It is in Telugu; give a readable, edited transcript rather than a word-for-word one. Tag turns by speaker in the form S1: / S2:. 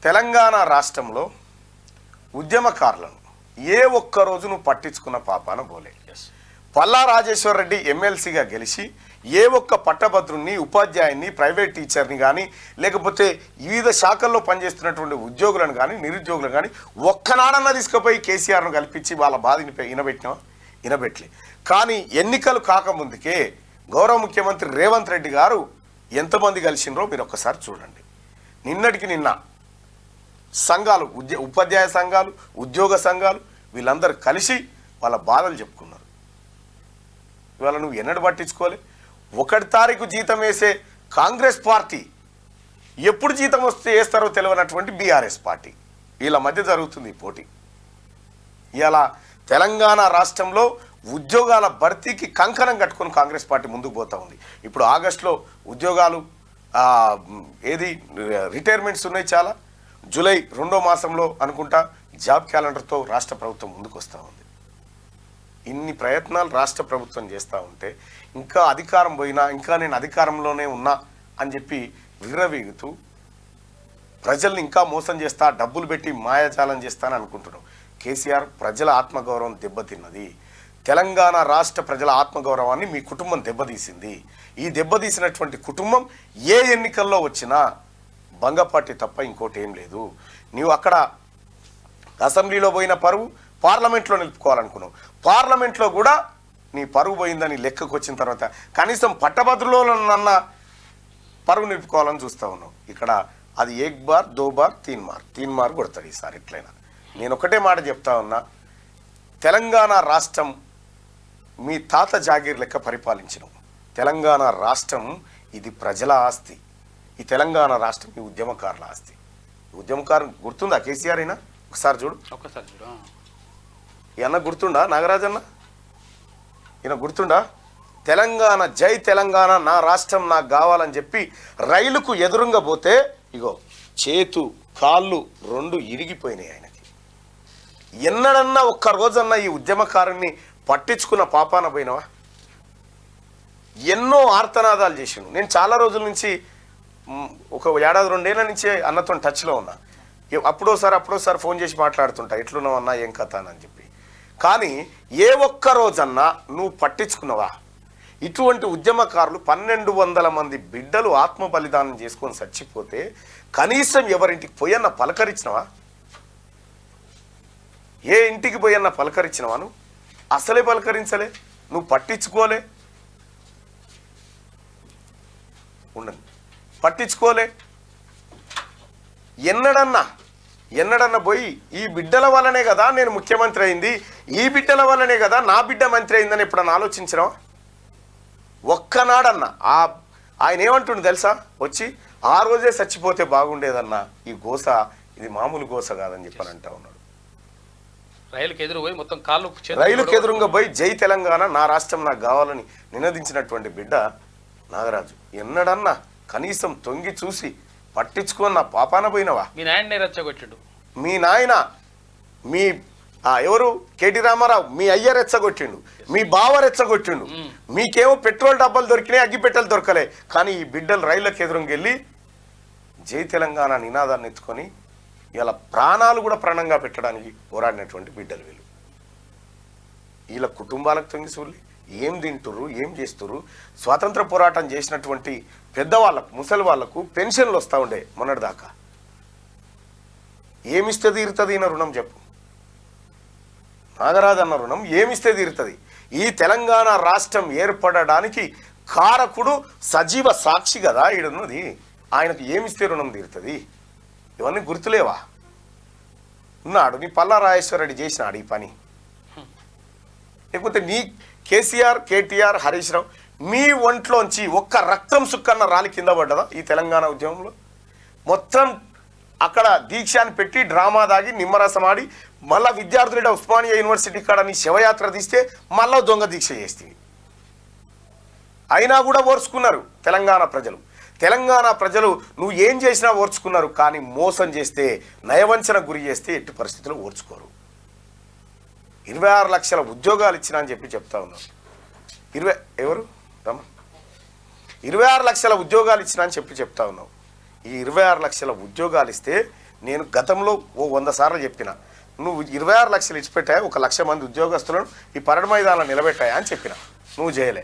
S1: తెలంగాణ రాష్ట్రంలో ఉద్యమకారులను ఏ ఒక్క రోజును పట్టించుకున్న పాపాన పోలే. పల్లా రాజేశ్వర్ రెడ్డి ఎమ్మెల్సీగా గెలిచి ఏ ఒక్క పట్టభద్రుని, ఉపాధ్యాయుని, ప్రైవేట్ టీచర్ని కానీ లేకపోతే వివిధ శాఖల్లో పనిచేస్తున్నటువంటి ఉద్యోగులను కానీ నిరుద్యోగులను కానీ ఒక్కనాడన్నా తీసుకుపోయి కేసీఆర్ను కల్పించి వాళ్ళ బాధని వినబెట్టలే. కానీ ఎన్నికలు కాకముందుకే గౌరవ ముఖ్యమంత్రి రేవంత్ రెడ్డి గారు ఎంతమంది కలిసినరో మీరు ఒక్కసారి చూడండి. నిన్నటికి నిన్న సంఘాలు, ఉపాధ్యాయ సంఘాలు, ఉద్యోగ సంఘాలు వీళ్ళందరూ కలిసి వాళ్ళ బాధలు చెప్పుకున్నారు. ఇవాళ నువ్వు ఎన్నడూ పట్టించుకోలే. 1 తారీఖు జీతం వేసే కాంగ్రెస్ పార్టీ ఎప్పుడు జీతం వస్తే వేస్తారో తెలియనటువంటి బీఆర్ఎస్ పార్టీ, వీళ్ళ మధ్య జరుగుతుంది పోటీ. ఇలా తెలంగాణ రాష్ట్రంలో ఉద్యోగాల భర్తీకి కంకణం కట్టుకొని కాంగ్రెస్ పార్టీ ముందుకు పోతూ ఉంది. ఇప్పుడు ఆగస్టులో ఉద్యోగాలు రిటైర్మెంట్స్ ఉన్నాయి చాలా. జూలై 2వ మాసంలో అనుకుంటా జాబ్ క్యాలెండర్తో రాష్ట్ర ప్రభుత్వం ముందుకు వస్తూ ఉంది. ఇన్ని ప్రయత్నాలు రాష్ట్ర ప్రభుత్వం చేస్తూ ఉంటే ఇంకా అధికారం పోయినా ఇంకా నేను అధికారంలోనే ఉన్నా అని చెప్పి విర్రవీగుతూ ప్రజల్ని ఇంకా మోసం చేస్తా, డబ్బులు పెట్టి మాయాజాలం చేస్తానని అనుకుంటున్నాం. కేసీఆర్ ప్రజల ఆత్మగౌరవం దెబ్బతిన్నది. తెలంగాణ రాష్ట్ర ప్రజల ఆత్మగౌరవాన్ని మీ కుటుంబం దెబ్బతీసింది. ఈ దెబ్బతీసినటువంటి కుటుంబం ఏ ఎన్నికల్లో వచ్చినా భంగపాటి తప్ప ఇంకోటి ఏం లేదు. నీవు అక్కడ అసెంబ్లీలో పోయిన పరువు పార్లమెంట్లో నిలుపుకోవాలనుకున్నావు. పార్లమెంట్లో కూడా నీ పరువు పోయిందని లెక్కకు వచ్చిన తర్వాత కనీసం పట్టభద్రులోనన్నా పరువు నిలుపుకోవాలని చూస్తూ ఉన్నావు. ఇక్కడ అది 1 బార్ 2 బార్ 3 మార్ కొడతాడు ఈసారి ఎట్లయినా. నేను ఒకటే మాట చెప్తా ఉన్నా, తెలంగాణ రాష్ట్రం మీ తాత జాగీర్ లెక్క పరిపాలించినాం. తెలంగాణ రాష్ట్రం ఇది ప్రజల ఆస్తి. ఈ తెలంగాణ రాష్ట్రం ఈ ఉద్యమకారుల ఆస్తి. ఉద్యమకారు గుర్తుందా కేసీఆర్ అయినా? ఒకసారి చూడు. ఈయన గుర్తుండా? నాగరాజన్న ఈయన గుర్తుండా? తెలంగాణ, జై తెలంగాణ, నా రాష్ట్రం నాకు కావాలని చెప్పి రైలుకు ఎదురుగా పోతే ఇగో చేతు కాళ్ళు 2 ఇరిగిపోయినాయి ఆయనకి. ఎన్నడన్నా ఒక్క రోజన్నా ఈ ఉద్యమకారుని పట్టించుకున్న పాపాన పోయినవా? ఎన్నో ఆర్తనాదాలు చేసిండు. నేను చాలా రోజుల నుంచి ఒక 1 ఏడాది 2 ఏళ్ల నుంచే అన్నతో టచ్లో ఉన్నా. అప్పుడోసారి ఫోన్ చేసి మాట్లాడుతుంటా, ఎట్లున్నావు అన్నా, ఏం కథ అని చెప్పి. కానీ ఏ ఒక్క రోజన్నా నువ్వు పట్టించుకున్నావా? ఇటువంటి ఉద్యమకారులు 1200 మంది బిడ్డలు ఆత్మ బలిదానం చేసుకొని చచ్చిపోతే కనీసం ఎవరింటికి పోయన్న పలకరించినవా? ఏ ఇంటికి పోయన్న పలకరించినవా? నువ్వు అసలే పలకరించలే, నువ్వు పట్టించుకోలే. ఉండండి, పట్టించుకోలే. ఎన్నడన్నా పోయి ఈ బిడ్డల వల్లనే కదా నేను ముఖ్యమంత్రి అయింది, ఈ బిడ్డల వల్లనే కదా నా బిడ్డ మంత్రి అయిందని ఎప్పుడన్నా ఆలోచించినావా? ఒక్కనాడన్నా ఆయన ఏమంటుండు తెలుసా? వచ్చి ఆ రోజే చచ్చిపోతే బాగుండేదన్నా, ఈ గోస ఇది మామూలు గోస కాదని చెప్పని అంటా ఉన్నాడు. రైలుకి ఎదురుగా పోయి జై తెలంగాణ, నా రాష్ట్రం నాకు కావాలని నినదించినటువంటి బిడ్డ నాగరాజు. ఎన్నడన్నా కనీసం తొంగి చూసి పట్టించుకొని నా పాపాన పోయినవా?
S2: మీ నాయన రెచ్చగొట్టిండు.
S1: మీ నాయన మీ ఎవరు కేటీ రామారావు మీ అయ్య రెచ్చగొట్టిండు, మీ బావ రెచ్చగొట్టిండు. మీకేమో పెట్రోల్ డబ్బాలు దొరికినాయి, అగ్గిపెట్టెలు దొరకలే. కానీ ఈ బిడ్డలు రైళ్ళకి ఎదురుగా వెళ్ళి జై తెలంగాణ నినాదాన్ని ఎత్తుకొని ఇలా ప్రాణాలు కూడా ప్రాణంగా పెట్టడానికి పోరాడినటువంటి బిడ్డలు వీళ్ళు. వీళ్ళ కుటుంబాలకు తొంగి చూడలే. ఏం తింటుర్రు, ఏం చేస్తుర్రు? స్వాతంత్ర పోరాటం చేసినటువంటి పెద్దవాళ్ళకు, ముసలి వాళ్లకు పెన్షన్లు వస్తూ ఉండే మొన్నటిదాకా. ఏమిస్తే తీరుతుంది ఈయన రుణం చెప్పు? నాగరాజు అన్న రుణం ఏమిస్తే తీరుతుంది? ఈ తెలంగాణ రాష్ట్రం ఏర్పడడానికి కారకుడు సజీవ సాక్షి కదా ఈడున్నది. ఆయనకు ఏమిస్తే రుణం తీరుతుంది? ఇవన్నీ గుర్తులేవా? ఉన్నాడు నీ పల్లా రాజేశ్వర రెడ్డి చేసినాడు ఈ పని. లేకపోతే నీ కేసీఆర్, కేటీఆర్, హరీష్ రావు మీ ఒంట్లోంచి ఒక్క రక్తం సుక్కన్న రాలి కింద పడ్డదా ఈ తెలంగాణ ఉద్యమంలో? మొత్తం అక్కడ దీక్షాన్ని పెట్టి డ్రామా దాగి నిమ్మరసం ఆడి మళ్ళా విద్యార్థులు ఉస్మానియా యూనివర్సిటీ కాడ నీ శవయాత్ర తీస్తే మళ్ళా దొంగ దీక్ష చేస్తుంది. అయినా కూడా ఓర్చుకున్నారు తెలంగాణ ప్రజలు. తెలంగాణ ప్రజలు నువ్వు ఏం చేసినా ఓర్చుకున్నారు. కానీ మోసం చేస్తే, నయవంచన గురి చేస్తే ఎట్టి పరిస్థితుల్లో ఓర్చుకోరు. 26 లక్షల ఉద్యోగాలు ఇచ్చినా అని చెప్పి చెప్తా ఉన్నాను. 26 లక్షల ఉద్యోగాలు ఇచ్చినా అని చెప్పి చెప్తా ఉన్నావు. ఈ 26 లక్షల ఉద్యోగాలు ఇస్తే నేను గతంలో ఓ 100 సార్లు చెప్పిన, నువ్వు 26 లక్షలు ఇచ్చిపెట్టా, 1 లక్ష మంది ఉద్యోగస్తులను ఈ పరడ మైదానంలో నిలబెట్టాయా అని చెప్పిన, నువ్వు చేయలే.